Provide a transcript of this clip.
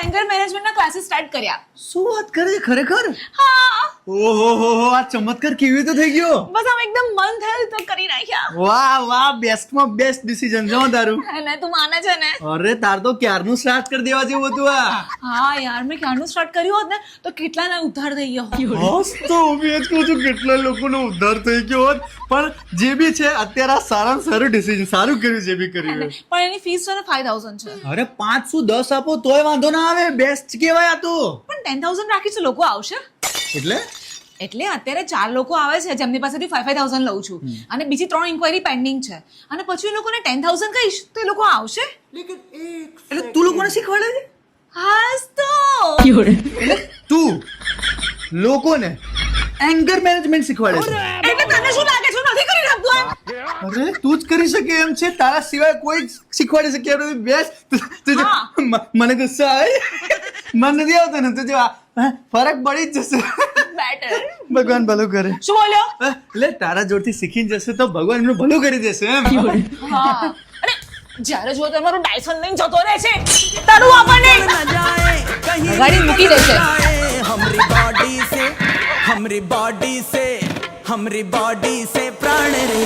Anger મેનેજમેન્ટના classes start કર્યા. શું વાત કરે છે ખરેખર? હા, ઓહો આ ચમત્કાર કેવી રીતે થઈ ગયો? બસ આમ એકદમ મન થયું તો કરી નાખ્યા. વાહ બેસ્ટમાં બેસ્ટ ડિસિઝન જો તારું. અને તું માને છે ને? અરે તાર તો ક્યારનું સ્ટાર્ટ કરી દેવા જેવું હતું આ. હા યાર, મેં ક્યારનું સ્ટાર્ટ કર્યું હોત ને તો કેટલાના ઉદ્ધાર થઈ ગયો. બસ તો હું બી એ જ કહું છું કેટલા લોકોનો ઉદ્ધાર થઈ ગયો હોત. પણ જે બી છે અત્યારે આ સારામાં સારું ડિસિઝન સારું કર્યું જે બી કર્યું. પણ એની ફીસ છે ને 5000 છે. અરે 5 શું 10 આપો તોય વાંધો ના આવે. બેસ્ટ કહેવાય આ તો. પણ 10000 રાખીશું, લોકો આવશે. એટલે અત્યારે 4 લોકો આવે છે જેમની પાસેથી 5000 લઉં છું અને બીજી 3 ઇન્ક્વાયરી પેન્ડિંગ છે અને પછી એ લોકોને 10000 કહીશ તો એ લોકો આવશે. એટલે તું લોકોને શીખવાડે છે? હાસ તો એટલે તું લોકોને એંગર મેનેજમેન્ટ શીખવાડે છે? એટલે તને શું લાગે છે નથી કરી શકતું એમ? અરે તું જ કરી શકે એમ છે. તારા સિવાય કોઈ જ શીખવાડી શકે એમ નથી. બેસ્ટ હા. મને ગુસ્સો આવે. મને નથી આવતો ને તો જો ફરક પડી જ જશે. બેટર. ભગવાન ભલું કરે. શું બોલ્યો? એટલે તારા જોડથી શીખીને જશે તો ભગવાન એમનું ભલું કરી દેશે એમ. હા, અરે જ્યારે જો તમારું ડાયસન લઈને જતો રહે છે તારું આપણને ગાડી મૂકી દેશે. हमरी बॉडी से प्राण रे